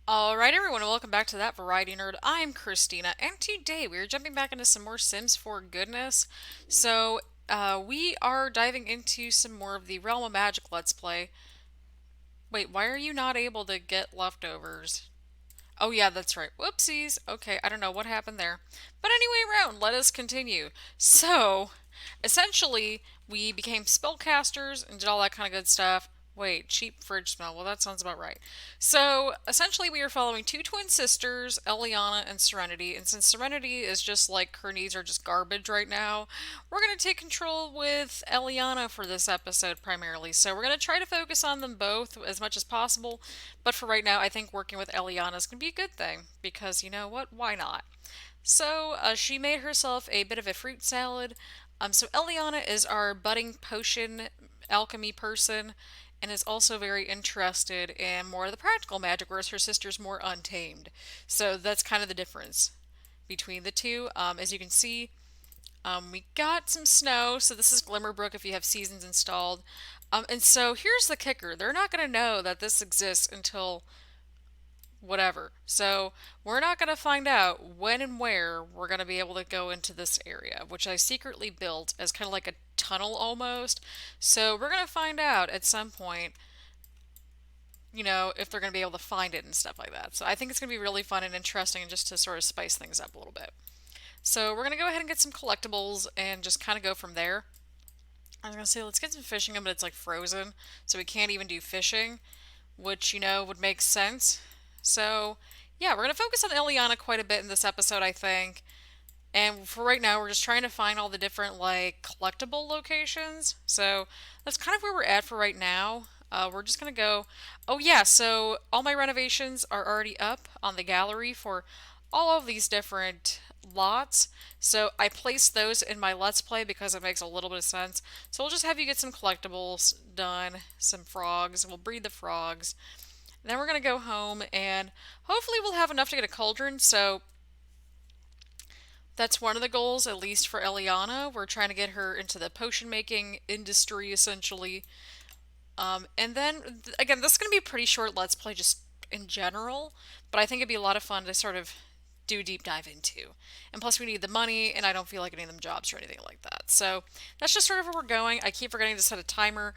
Alright everyone, and welcome back to That Variety Nerd. I'm Christina, and today we are jumping back into some more Sims 4 goodness. We are diving into some more of the Realm of Magic Let's Play. Wait, why are you not able to get leftovers? Oh yeah, that's right. Whoopsies. Okay, I don't know what happened there. But anyway, round, let us continue. Essentially, we became spellcasters and did all that kind of good stuff. Wait, cheap fridge smell. Well, that sounds about right. Essentially, we are following two twin sisters, Eliana and Serenity. And since Serenity is just like her needs are just garbage right now, we're going to take control with Eliana for this episode primarily. So, we're going to try to focus on them both as much as possible. But for right now, I think working with Eliana is going to be a good thing because you know what? Why not? She made herself a bit of a fruit salad. Eliana is our budding potion alchemy person and is also very interested in more of the practical magic, whereas her sister's more untamed. So that's kind of the difference between the two. As you can see, we got some snow, so this is Glimmerbrook if you have seasons installed. And so here's the kicker. They're not going to know that this exists until whatever. So we're not going to find out when and where we're going to be able to go into this area, which I secretly built as kind of like a tunnel almost. So we're going to find out at some point, if they're going to be able to find it and stuff like that. So I think it's going to be really fun and interesting and just to sort of spice things up a little bit. So we're going to go ahead and get some collectibles and just kind of go from there. I was going to say, let's get some fishing, but it's like frozen, so we can't even do fishing, which, would make sense. So, yeah, we're going to focus on Eliana quite a bit in this episode, I think. And for right now, we're just trying to find all the different, like, collectible locations. So, that's kind of where we're at for right now. We're just going to go. Oh, yeah, so all my renovations are already up on the gallery for all of these different lots. So I placed those in my Let's Play because it makes a little bit of sense. So we'll just have you get some collectibles done, some frogs. We'll breed the frogs. Then we're going to go home and hopefully we'll have enough to get a cauldron. So that's one of the goals, at least for Eliana. We're trying to get her into the potion making industry essentially. And then again, this is going to be a pretty short Let's Play just in general, but I think it'd be a lot of fun to sort of do a deep dive into. And plus, we need the money, and I don't feel like getting them jobs or anything like that. So that's just sort of where we're going. I keep forgetting to set a timer.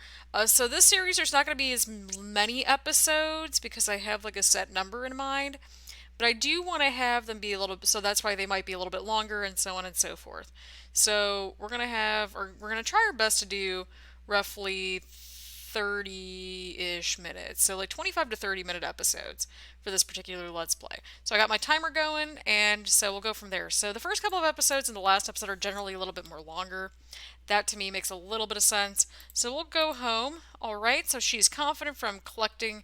So this series, there's not going to be as many episodes because I have like a set number in mind. But I do want to have them be a little, so that's why they might be a little bit longer and so on and so forth. So we're gonna try our best to do roughly 30-ish minutes. So like 25 to 30-minute episodes for this particular Let's Play. So I got my timer going, and so we'll go from there. So the first couple of episodes and the last episode are generally a little bit more longer. That to me makes a little bit of sense. So we'll go home. All right. So she's confident from collecting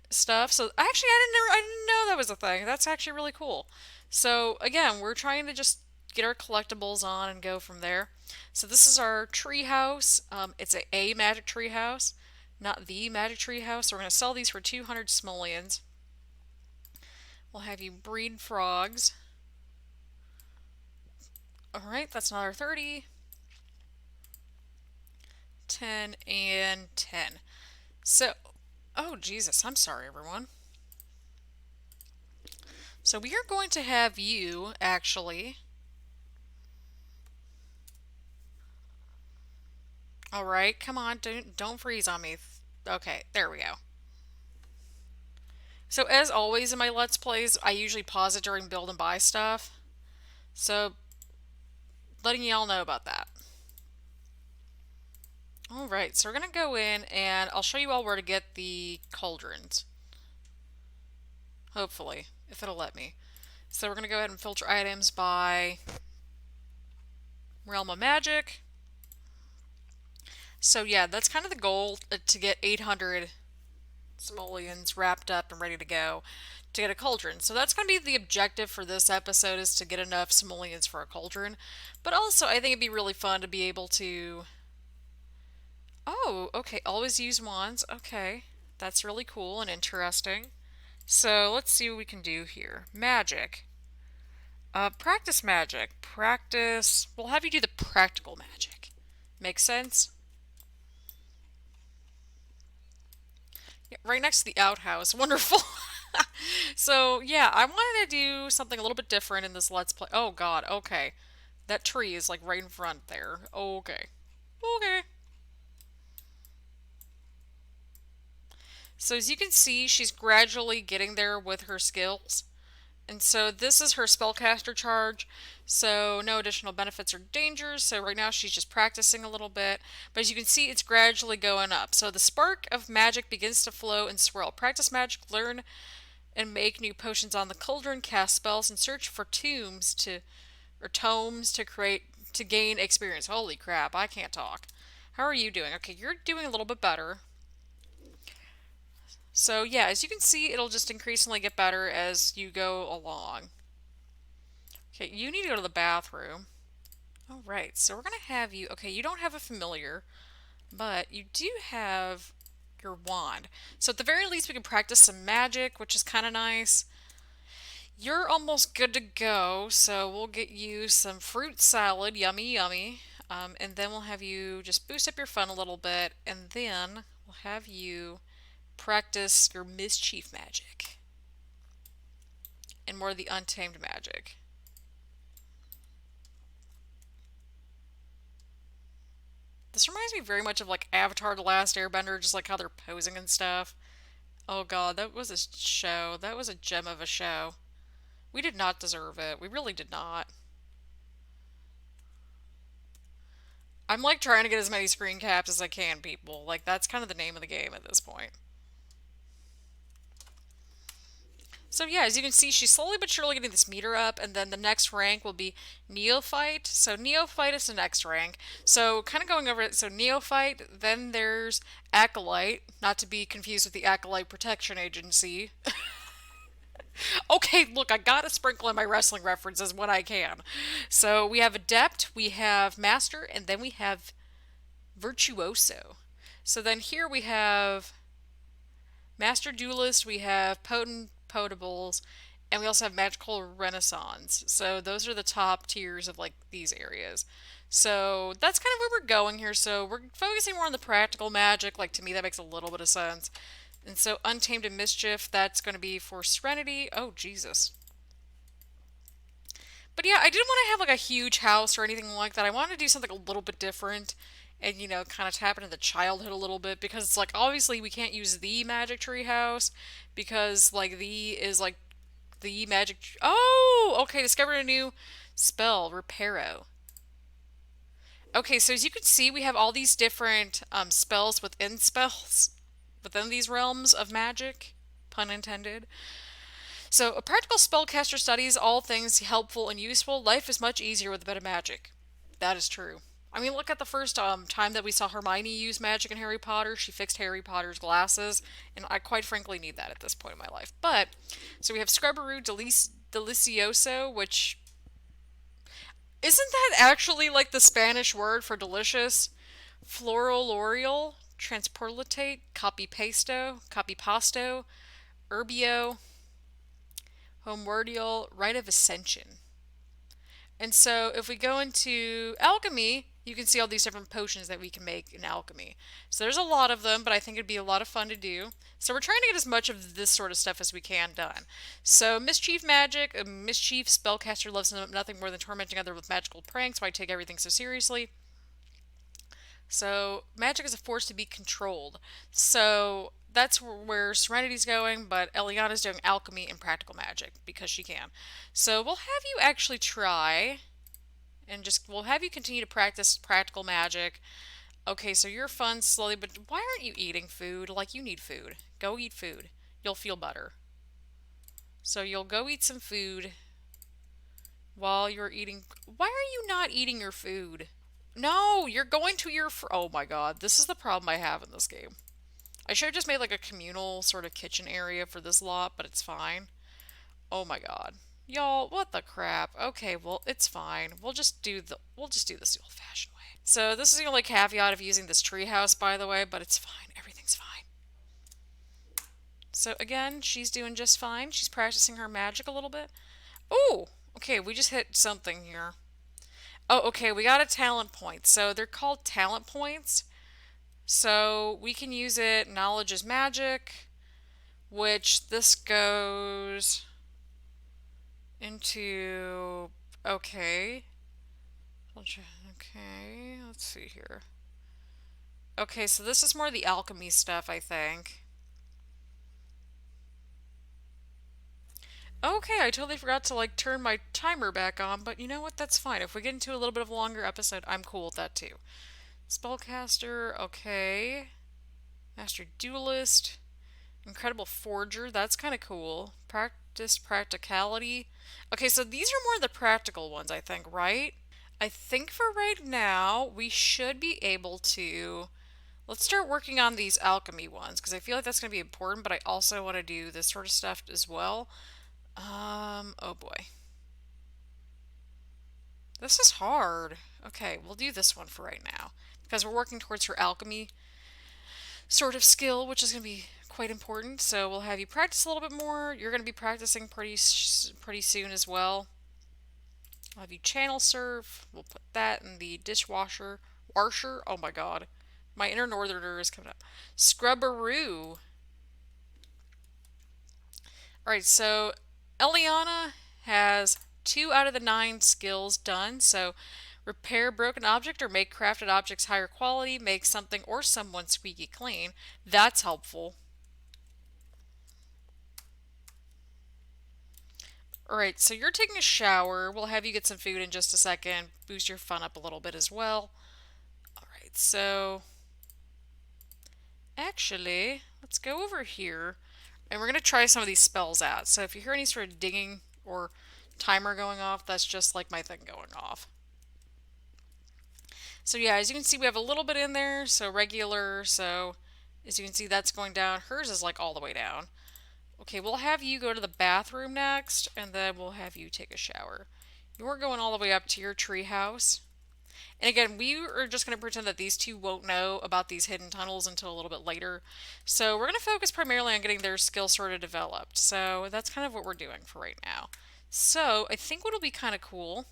stuff. So actually, I didn't know that was a thing. That's actually really cool. So again, we're trying to just get our collectibles on and go from there. So this is our treehouse. It's a magic treehouse, not the magic treehouse. So we're going to sell these for 200 simoleons. We'll have you breed frogs. All right, that's another 30, 10, and 10. So, oh Jesus, I'm sorry, everyone. So we are going to have you actually. All right, come on, don't freeze on me. Okay, there we go. So as always in my Let's Plays, I usually pause it during build and buy stuff. So letting y'all know about that. All right, so we're gonna go in and I'll show you all where to get the cauldrons. Hopefully, if it'll let me. So we're gonna go ahead and filter items by Realm of Magic. So yeah, that's kind of the goal to get 800 simoleons wrapped up and ready to go to get a cauldron. So that's going to be the objective for this episode is to get enough simoleons for a cauldron. But also, I think it'd be really fun to be able to... Oh, okay, always use wands. Okay, that's really cool and interesting. So let's see what we can do here. Magic. Practice magic. Practice... We'll have you do the practical magic. Makes sense? Yeah, right next to the outhouse. Wonderful. So, yeah, I wanted to do something a little bit different in this Let's Play. Oh, God, okay. That tree is like right in front there. Okay. Okay. So, as you can see, she's gradually getting there with her skills. And so this is her spellcaster charge. So no additional benefits or dangers. So right now she's just practicing a little bit. But as you can see, it's gradually going up. So the spark of magic begins to flow and swirl. Practice magic, learn and make new potions on the cauldron, cast spells, and search for tomes to create to gain experience. Holy crap, I can't talk. How are you doing? Okay, you're doing a little bit better. So yeah, as you can see, it'll just increasingly get better as you go along. Okay, you need to go to the bathroom. All right, so we're going to have you. Okay, you don't have a familiar, but you do have your wand. So at the very least, we can practice some magic, which is kind of nice. You're almost good to go, so we'll get you some fruit salad. Yummy, yummy. And then we'll have you just boost up your fun a little bit, and then we'll have you practice your mischief magic and more of the untamed magic. This reminds me very much of like Avatar: The Last Airbender, just like how they're posing and stuff. Oh god, that was a show. That was a gem of a show. We did not deserve it. We really did not. I'm like trying to get as many screen caps as I can, people. Like that's kind of the name of the game at this point. So yeah, as you can see, she's slowly but surely getting this meter up, and then the next rank will be Neophyte. So Neophyte is the next rank. So kind of going over it, so Neophyte, then there's Acolyte, not to be confused with the Acolyte Protection Agency. Okay, look, I gotta sprinkle in my wrestling references when I can. So we have Adept, we have Master, and then we have Virtuoso. So then here we have Master Duelist, we have Potent Potables, and we also have Magical Renaissance. So those are the top tiers of like these areas. So that's kind of where we're going here. So we're focusing more on the practical magic. Like to me, that makes a little bit of sense. And so Untamed and Mischief, that's going to be for Serenity. Oh, Jesus. But yeah, I didn't want to have like a huge house or anything like that. I wanted to do something a little bit different and, kind of tap into the childhood a little bit because it's like obviously we can't use the Magic Tree House because like the is like the magic. Oh, okay. Discovered a new spell, Reparo. Okay, so as you can see, we have all these different spells within spells within these realms of magic, pun intended. So, a practical spellcaster studies all things helpful and useful. Life is much easier with a bit of magic. That is true. I mean, look at the first time that we saw Hermione use magic in Harry Potter. She fixed Harry Potter's glasses, and I quite frankly need that at this point in my life. But, so we have Scrubberoo Delicioso, which isn't that actually like the Spanish word for delicious? Floral L'Oreal, Transportate, Copy Pasto, Copy Pasto, Urbio, Homewordial, Rite of Ascension. And so if we go into alchemy, you can see all these different potions that we can make in alchemy. So there's a lot of them, but I think it'd be a lot of fun to do. So we're trying to get as much of this sort of stuff as we can done. So mischief magic, a mischief spellcaster loves nothing more than tormenting others with magical pranks, so I take everything so seriously. So magic is a force to be controlled. So that's where Serenity's going, but Eliana's doing alchemy and practical magic because she can. So we'll have you actually try and just we'll have you continue to practice practical magic. Okay, so you're fun slowly, but why aren't you eating food? Like you need food. Go eat food. You'll feel better. So you'll go eat some food while you're eating. Why are you not eating your food? No, you're going to your. Oh my god, this is the problem I have in this game. I should have just made like a communal sort of kitchen area for this lot, but it's fine. Oh my god. Y'all, what the crap? Okay, well, it's fine. We'll just do this the old-fashioned way. So this is the only caveat of using this treehouse, by the way, but it's fine. Everything's fine. So again, she's doing just fine. She's practicing her magic a little bit. Oh, okay, we just hit something here. Oh, okay, we got a talent point. So they're called talent points. So we can use it. Knowledge is magic. which this goes into, okay. Okay, let's see here. Okay, so this is more the alchemy stuff, I think. Okay, I totally forgot to like turn my timer back on, but you know what? That's fine. If we get into a little bit of a longer episode, I'm cool with that too. Spellcaster, okay. Master Duelist, Incredible Forger, that's kind of cool. Practice Practicality. Okay, so these are more the practical ones, I think, right? I think for right now, we should be able to. Let's start working on these alchemy ones because I feel like that's going to be important, but I also want to do this sort of stuff as well. Oh boy. This is hard. Okay, we'll do this one for right now because we're working towards her alchemy sort of skill, which is going to be quite important. So we'll have you practice a little bit more. You're going to be practicing pretty soon as well. I'll have you channel surf. We'll put that in the dishwasher. Washer? Oh my god. My inner northerner is coming up. Scrubberoo. Alright, so Eliana has 2 out of the 9 skills done. So repair broken object or make crafted objects higher quality, make something or someone squeaky clean. That's helpful. Alright, so you're taking a shower. We'll have you get some food in just a second. Boost your fun up a little bit as well. Alright, so actually, let's go over here and we're going to try some of these spells out. So if you hear any sort of dinging or timer going off, that's just like my thing going off. So yeah, as you can see, we have a little bit in there. So regular, so as you can see, that's going down. Hers is like all the way down. Okay, we'll have you go to the bathroom next, and then we'll have you take a shower. You're going all the way up to your treehouse. And again, we are just going to pretend that these two won't know about these hidden tunnels until a little bit later. So we're going to focus primarily on getting their skill sort of developed. So that's kind of what we're doing for right now. So I think what'll be kind of cool,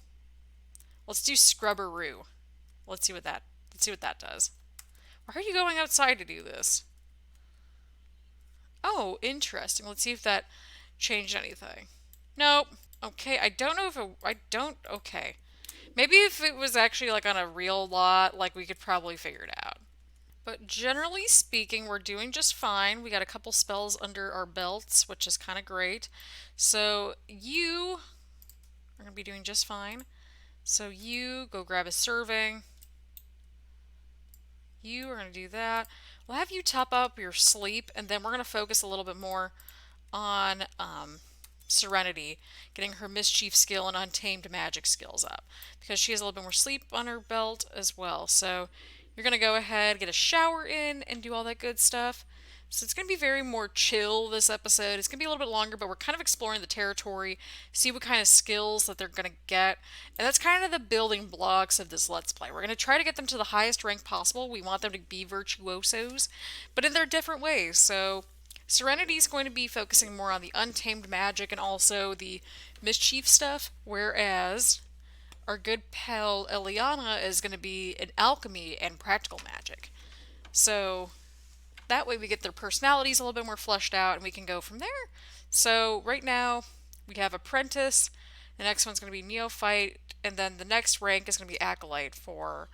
let's do Scrubberoo. Let's see what that does. Why are you going outside to do this? Oh, interesting. Let's see if that changed anything. Nope. Okay, I don't know if it, I don't, okay. Maybe if it was actually like on a real lot, like we could probably figure it out. But generally speaking, we're doing just fine. We got a couple spells under our belts, which is kind of great. So you are going to be doing just fine. So you go grab a serving. You are going to do that. We'll have you top up your sleep, and then we're going to focus a little bit more on Serenity, getting her mischief skill and untamed magic skills up because she has a little bit more sleep on her belt as well. So you're going to go ahead, get a shower in, and do all that good stuff. So it's going to be very more chill this episode. It's going to be a little bit longer, but we're kind of exploring the territory, see what kind of skills that they're going to get. And that's kind of the building blocks of this Let's Play. We're going to try to get them to the highest rank possible. We want them to be virtuosos, but in their different ways. So Serenity is going to be focusing more on the untamed magic and also the mischief stuff, whereas our good pal Eliana is going to be in alchemy and practical magic. So that way we get their personalities a little bit more fleshed out and we can go from there. So right now we have apprentice, the next one's going to be neophyte, and then the next rank is going to be acolyte for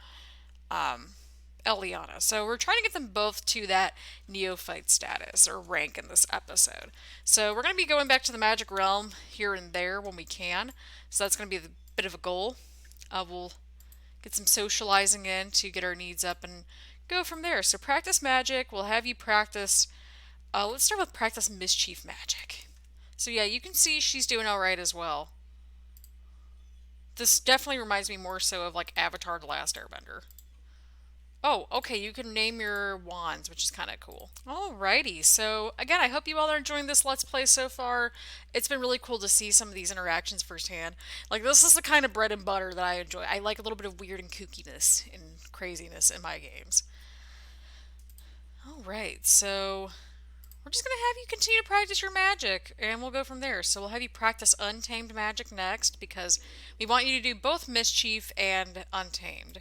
Eliana. So we're trying to get them both to that neophyte status or rank in this episode. So we're going to be going back to the magic realm here and there when we can. So that's going to be a bit of a goal. We'll get some socializing in to get our needs up and go from there. So practice magic. We'll have you practice. Let's start with practice mischief magic. So yeah, you can see she's doing all right as well. This definitely reminds me more so of like Avatar: The Last Airbender. Oh, okay, you can name your wands, which is kind of cool. Alrighty, so again, I hope you all are enjoying this Let's Play so far. It's been really cool to see some of these interactions firsthand. Like, this is the kind of bread and butter that I enjoy. I like a little bit of weird and kookiness and craziness in my games. Alright, so we're just going to have you continue to practice your magic, and we'll go from there. So we'll have you practice Untamed Magic next, because we want you to do both Mischief and Untamed.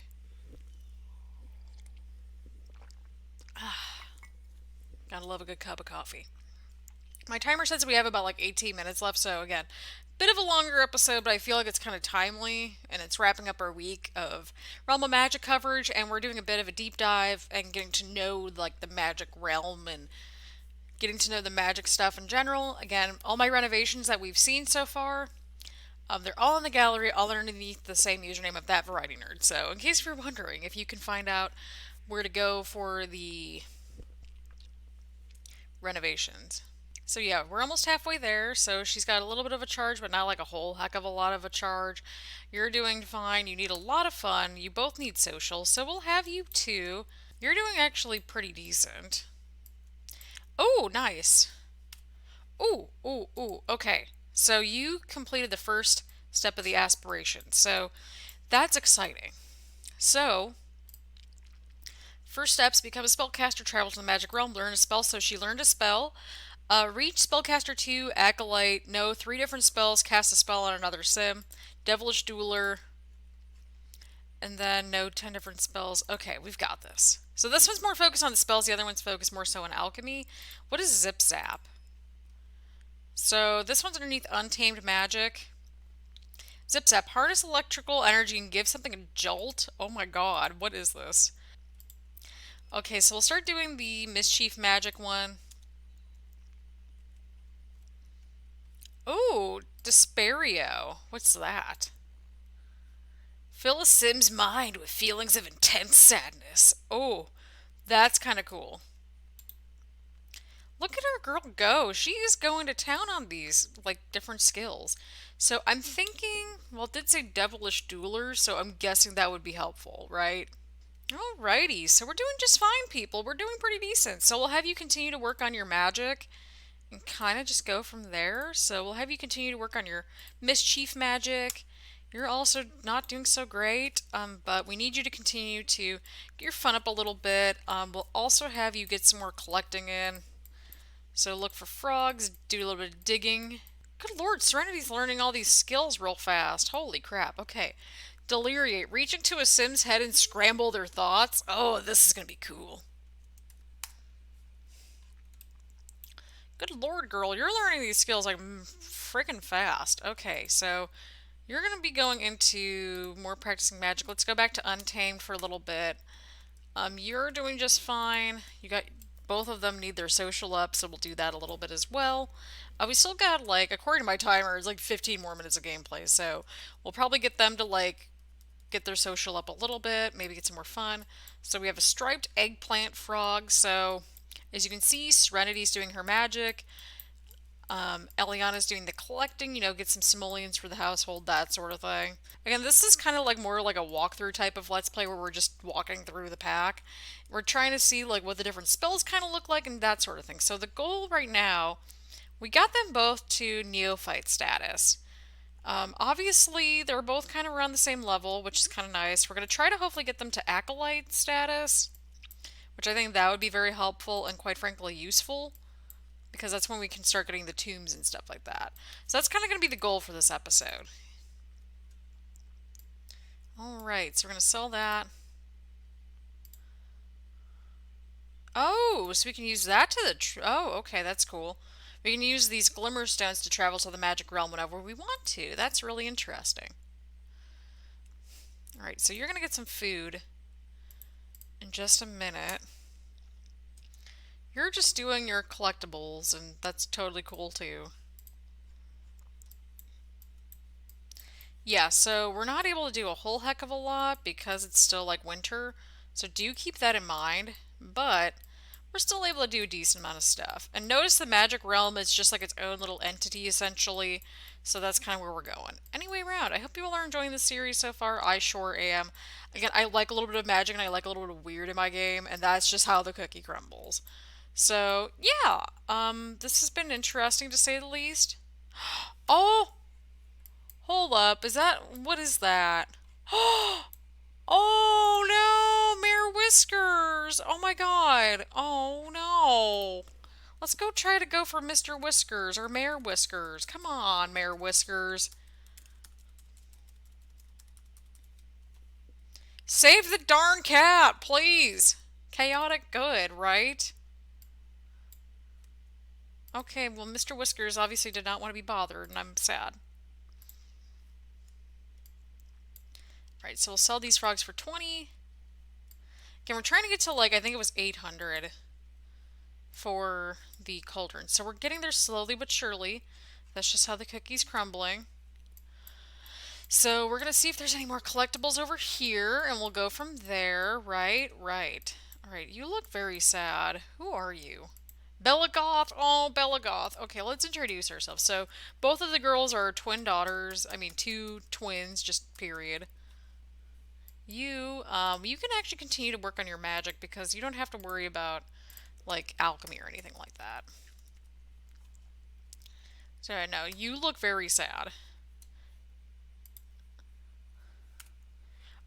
Gotta love a good cup of coffee. My timer says we have about like 18 minutes left, so again, bit of a longer episode, but I feel like it's kind of timely, and it's wrapping up our week of Realm of Magic coverage, and we're doing a bit of a deep dive and getting to know like the magic realm and getting to know the magic stuff in general. Again, all my renovations that we've seen so far, they're all in the gallery, all underneath the same username of ThatVarietyNerd. So, in case you're wondering, if you can find out where to go for the renovations. So yeah, we're almost halfway there. So she's got a little bit of a charge, but not like a whole heck of a lot of a charge. You're doing fine. You need a lot of fun. You both need social. So we'll have you two. You're doing actually pretty decent. Oh, nice. Ooh, ooh, ooh. Okay. So you completed the first step of the aspiration. So that's exciting. So, first steps: become a spellcaster, travel to the magic realm, learn a spell. So she learned a spell. Reach Spellcaster 2, Acolyte, know 3 different spells, cast a spell on another sim, Devilish Dueler, and then know 10 different spells. Okay, we've got this. So this one's more focused on the spells, the other one's focused more so on alchemy. What is Zip Zap? So this one's underneath Untamed Magic. Zip Zap, harness electrical energy and give something a jolt. Oh my god, what is this? Okay, so we'll start doing the Mischief Magic one. Oh, Despario. What's that? Fill a Sim's mind with feelings of intense sadness. Oh, that's kind of cool. Look at our girl go. She is going to town on these, like, different skills. So I'm thinking, well, it did say Devilish Dueler, so I'm guessing that would be helpful, right? Alrighty, so we're doing just fine, people. We're doing pretty decent. So we'll have you continue to work on your magic and kind of just go from there. So we'll have you continue to work on your mischief magic. You're also not doing so great, but we need you to continue to get your fun up a little bit. We'll also have you get some more collecting in. So look for frogs, do a little bit of digging. Good lord, Serenity's learning all these skills real fast. Holy crap. Okay. Deliriate. Reach into a Sim's head and scramble their thoughts. Oh, this is going to be cool. Good lord, girl. You're learning these skills like freaking fast. Okay, so you're going to be going into more practicing magic. Let's go back to Untamed for a little bit. You're doing just fine. You got both of them need their social up, so we'll do that a little bit as well. We still got like, according to my timer, it's like 15 more minutes of gameplay, so we'll probably get them to like get their social up a little bit, maybe get some more fun. So we have a striped eggplant frog. So as you can see, Serenity's doing her magic. Eliana's doing the collecting, get some simoleons for the household, that sort of thing. Again, this is kind of like more like a walkthrough type of Let's Play where we're just walking through the pack. We're trying to see like what the different spells kind of look like and that sort of thing. So the goal right now, we got them both to neophyte status. Obviously, they're both kind of around the same level, which is kind of nice. We're going to try to hopefully get them to acolyte status, which I think that would be very helpful and quite frankly useful, because that's when we can start getting the tombs and stuff like that. So that's kind of going to be the goal for this episode. Alright, so we're going to sell that. Oh, so we can use that to the... oh, okay, that's cool. We can use these glimmer stones to travel to the magic realm whenever we want to. That's really interesting. Alright, so you're going to get some food in just a minute. You're just doing your collectibles, and that's totally cool too. Yeah, so we're not able to do a whole heck of a lot because it's still like winter, so do keep that in mind, but we're still able to do a decent amount of stuff. And notice the magic realm is just like its own little entity essentially, so that's kind of where we're going. Anyway, round, I hope you all are enjoying the series so far. I sure am. Again, I like a little bit of magic and I like a little bit of weird in my game, and that's just how the cookie crumbles. So, yeah, this has been interesting to say the least. Oh, hold up. What is that? Oh no, Mayor Whiskers. Oh my god. Oh no. Let's go try to go for Mr. Whiskers or Mayor Whiskers. Come on, Mayor Whiskers. Save the darn cat, please. Chaotic good, right? Okay, well, Mr. Whiskers obviously did not want to be bothered, and I'm sad. Alright, so we'll sell these frogs for 20. Again, we're trying to get to, like, I think it was 800 for the cauldron. So we're getting there slowly but surely. That's just how the cookie's crumbling. So we're going to see if there's any more collectibles over here, and we'll go from there. Right, right. Alright, you look very sad. Who are you? Bella Goth. Oh, Bella Goth. Okay, let's introduce ourselves. So both of the girls are twin daughters. I mean, two twins, just period. You can actually continue to work on your magic because you don't have to worry about like alchemy or anything like that. So no, you look very sad.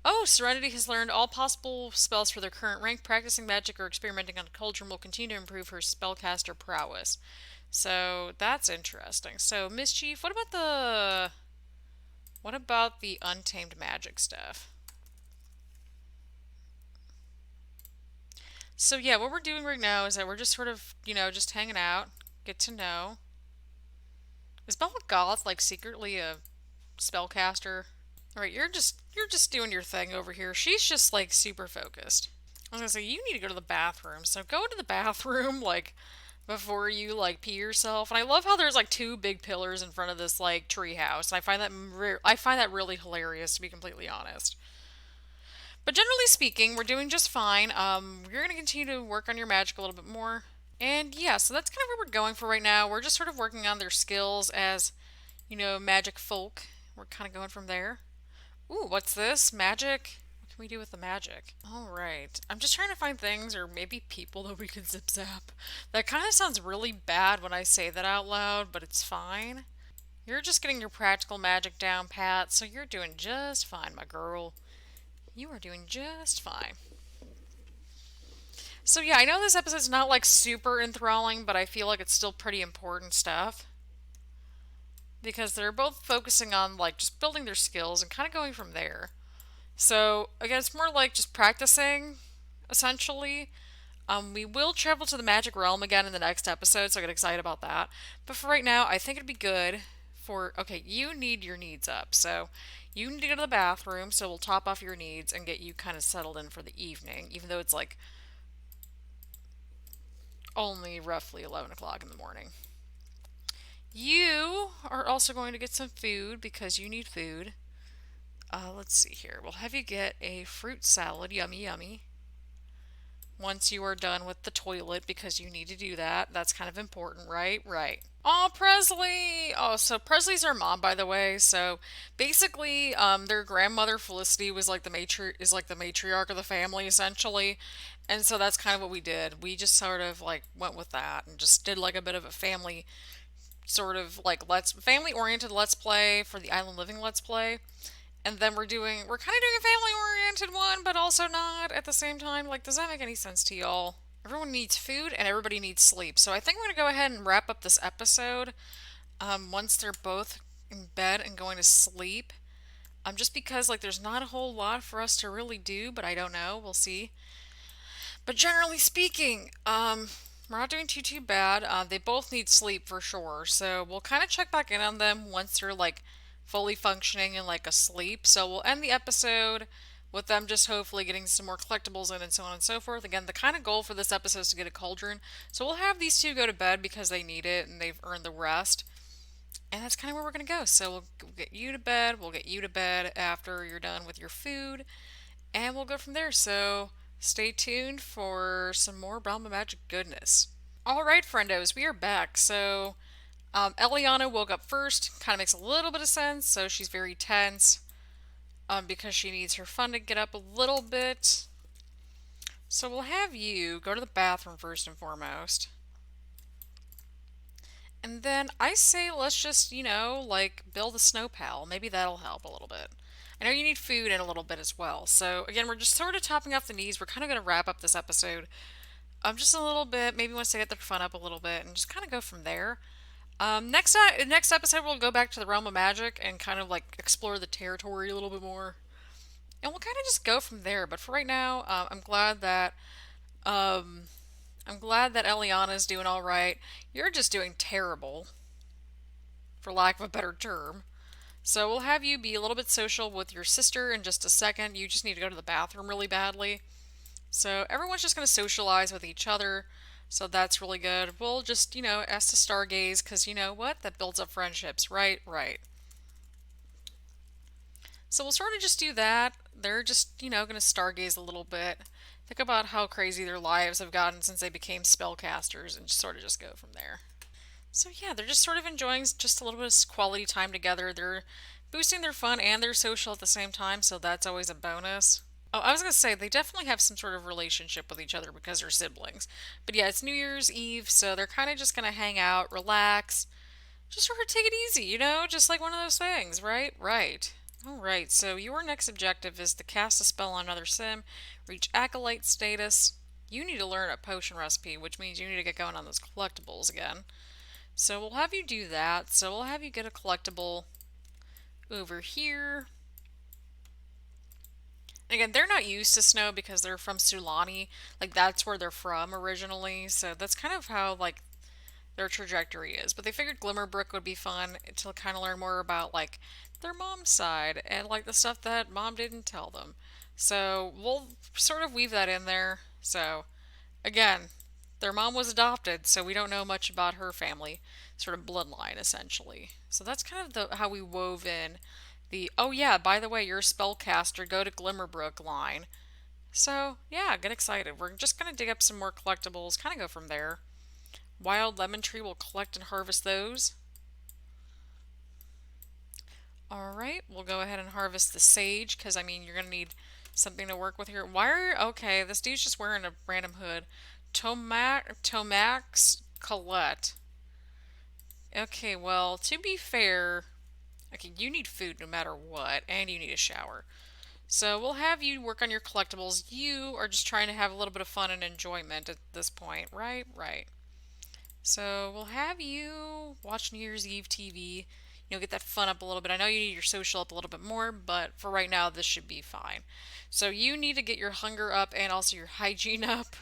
Oh, Serenity has learned all possible spells for their current rank. Practicing magic or experimenting on a cauldron will continue to improve her spellcaster prowess. So that's interesting. So Mischief, what about the untamed magic stuff? So yeah, what we're doing right now is that we're just sort of, just hanging out, get to know. Is Bella Goth like secretly a spellcaster? All right, you're just doing your thing over here. She's just like super focused. I was gonna say you need to go to the bathroom. So go to the bathroom like before you like pee yourself. And I love how there's like two big pillars in front of this like tree house. I find that really hilarious to be completely honest. But generally speaking, we're doing just fine. We're gonna continue to work on your magic a little bit more. And yeah, so that's kind of where we're going for right now. We're just sort of working on their skills as, magic folk. We're kind of going from there. Ooh, what's this? Magic? What can we do with the magic? Alright. I'm just trying to find things or maybe people that we can zip zap. That kind of sounds really bad when I say that out loud, but it's fine. You're just getting your practical magic down, Pat, so you're doing just fine, my girl. You are doing just fine. So yeah, I know this episode's not like super enthralling, but I feel like it's still pretty important stuff. Because they're both focusing on like just building their skills and kind of going from there. So again, it's more like just practicing, essentially. We will travel to the magic realm again in the next episode, so I get excited about that. But for right now, I think it'd be good for okay, you need your needs up. So you need to go to the bathroom, so we'll top off your needs and get you kind of settled in for the evening, even though it's like only roughly 11 o'clock in the morning. You are also going to get some food because you need food. Let's see here. We'll have you get a fruit salad. Yummy, yummy. Once you are done with the toilet because you need to do that. That's kind of important, right? Right. Oh, Presley! Oh, so Presley's our mom, by the way. So basically, their grandmother Felicity was like the matriarch of the family, essentially. And so that's kind of what we did. We just sort of like went with that and just did like a bit of a family sort of like let's family oriented let's play for the island living let's play. And then we're kind of doing a family oriented one, but also not at the same time. Like, does that make any sense to y'all? Everyone needs food and everybody needs sleep. So I think we're going to go ahead and wrap up this episode once they're both in bed and going to sleep. Just because, like, there's not a whole lot for us to really do, but I don't know. We'll see. But generally speaking, we're not doing too bad. They both need sleep for sure. So we'll kind of check back in on them once they're, like, fully functioning and like asleep. So we'll end the episode with them just hopefully getting some more collectibles in and so on and so forth. Again, the kind of goal for this episode is to get a cauldron. So we'll have these two go to bed because they need it and they've earned the rest. And that's kind of where we're going to go. So we'll get you to bed. We'll get you to bed after you're done with your food. And we'll go from there. So stay tuned for some more Realm of Magic goodness. All right, friendos, we are back. So Eliana woke up first. Kind of makes a little bit of sense. So she's very tense because she needs her fun to get up a little bit. So we'll have you go to the bathroom first and foremost. And then I say let's just, like build a snow pal. Maybe that'll help a little bit. I know you need food in a little bit as well. So again, we're just sort of topping off the needs. We're kind of going to wrap up this episode. Just a little bit. Maybe once they get their fun up a little bit and just kind of go from there. Next episode we'll go back to the realm of magic and kind of like explore the territory a little bit more, and we'll kind of just go from there. But for right now, I'm glad that I'm glad that Eliana is doing all right. You're just doing terrible, for lack of a better term. So we'll have you be a little bit social with your sister in just a second. You just need to go to the bathroom really badly. So everyone's just going to socialize with each other. So that's really good. We'll just, ask to stargaze because you know what? That builds up friendships. Right, right. So we'll sort of just do that. They're just, going to stargaze a little bit. Think about how crazy their lives have gotten since they became spellcasters and sort of just go from there. So yeah, they're just sort of enjoying just a little bit of quality time together. They're boosting their fun and their social at the same time, so that's always a bonus. Oh, I was gonna say they definitely have some sort of relationship with each other because they're siblings. But yeah, it's New Year's Eve, so they're kind of just gonna hang out, relax, just sort of take it easy, just like one of those things, right? Right. Alright, so your next objective is to cast a spell on another sim, reach Acolyte status. You need to learn a potion recipe, which means you need to get going on those collectibles again. So we'll have you do that. So we'll have you get a collectible over here. Again, they're not used to snow because they're from Sulani. Like, that's where they're from originally. So that's kind of how, like, their trajectory is. But they figured Glimmerbrook would be fun to kind of learn more about, like, their mom's side and, like, the stuff that mom didn't tell them. So we'll sort of weave that in there. So, again, their mom was adopted, so we don't know much about her family sort of bloodline, essentially. So that's kind of how we wove in the, oh yeah, by the way, you're a spellcaster, go to Glimmerbrook line. So, yeah, get excited. We're just going to dig up some more collectibles, kind of go from there. Wild lemon tree, we'll collect and harvest those. Alright, we'll go ahead and harvest the sage, because, I mean, you're going to need something to work with here. Okay, this dude's just wearing a random hood. Tomax Colette. Okay, well, to be fair, okay, you need food no matter what, and you need a shower. So we'll have you work on your collectibles. You are just trying to have a little bit of fun and enjoyment at this point, right? Right. So we'll have you watch New Year's Eve TV. Get that fun up a little bit. I know you need your social up a little bit more, but for right now, this should be fine. So you need to get your hunger up and also your hygiene up.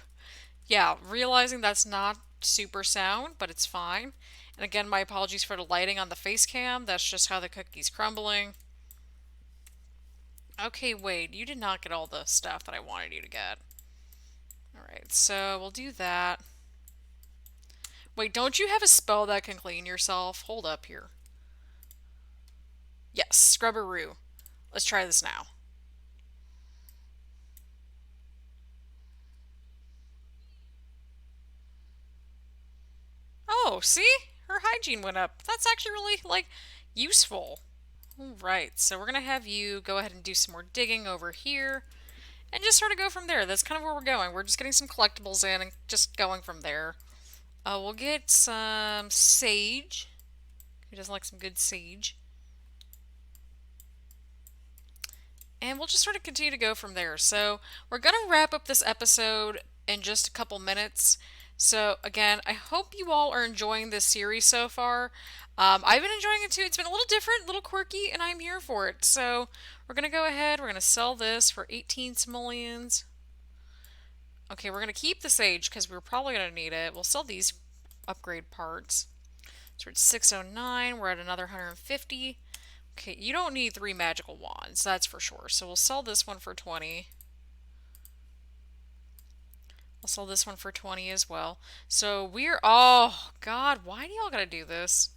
Yeah, realizing that's not super sound, but it's fine. And again, my apologies for the lighting on the face cam. That's just how the cookie's crumbling. Okay, wait, you did not get all the stuff that I wanted you to get. Alright, so we'll do that. Wait, don't you have a spell that can clean yourself? Hold up here. Yes, Scrubberoo. Let's try this now. Oh, see? Her hygiene went up. That's actually really, like, useful. Alright, so we're going to have you go ahead and do some more digging over here. And just sort of go from there. That's kind of where we're going. We're just getting some collectibles in and just going from there. We'll get some sage. Who doesn't like some good sage? And we'll just sort of continue to go from there. So we're going to wrap up this episode in just a couple minutes. So again, I hope you all are enjoying this series so far. I've been enjoying it too. It's been a little different, a little quirky, and I'm here for it. So we're going to go ahead. We're going to sell this for 18 simoleons. Okay, we're going to keep the sage because we're probably going to need it. We'll sell these upgrade parts. So we're at 609. We're at another 150. Okay, you don't need 3 magical wands, that's for sure. So we'll sell this one for 20. I'll sell this one for 20 as well. So we're, oh god, why do y'all gotta do this?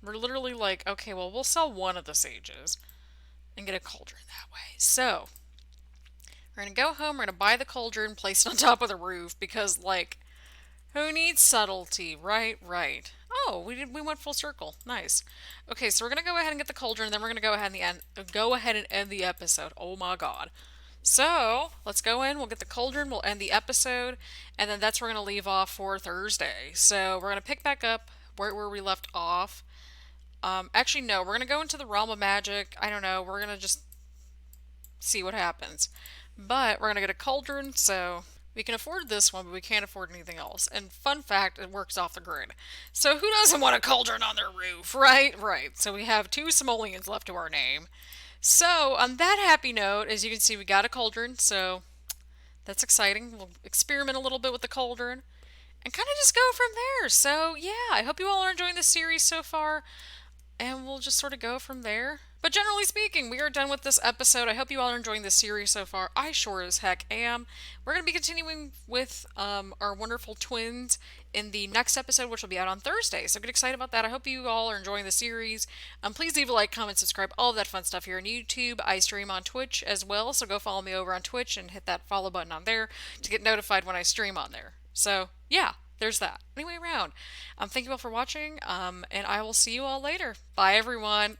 We're literally like, okay, well, we'll sell one of the sages and get a cauldron that way. So we're gonna go home, we're gonna buy the cauldron, place it on top of the roof because, like, who needs subtlety? Right, right. Oh, we went full circle. Nice. Okay, so we're gonna go ahead and get the cauldron, then we're gonna go ahead and end the episode. Oh my god. So let's go in. We'll get the cauldron. We'll end the episode, and then that's where we're gonna leave off for Thursday. So we're gonna pick back up where we left off. Actually, no, we're gonna go into the realm of magic. I don't know. We're gonna just see what happens. But we're gonna get a cauldron, so we can afford this one, but we can't afford anything else. And fun fact, it works off the grid. So who doesn't want a cauldron on their roof, right? Right. So we have 2 simoleons left to our name. So on that happy note, as you can see, we got a cauldron, so That's exciting. We'll experiment a little bit with the cauldron and kind of just go from there. So, yeah, I hope you all are enjoying the series so far, and we'll just sort of go from there. But generally speaking, we are done with this episode. I hope you all are enjoying this series so far. I sure as heck am. We're going to be continuing with our wonderful twins in the next episode, which will be out on Thursday. So get excited about that. I hope you all are enjoying the series. Please leave a like, comment, subscribe, all of that fun stuff here on YouTube. I stream on Twitch as well, so go follow me over on Twitch and hit that follow button on there to get notified when I stream on there. So yeah, there's that. Anyway, around. Thank you all for watching, and I will see you all later. Bye, everyone.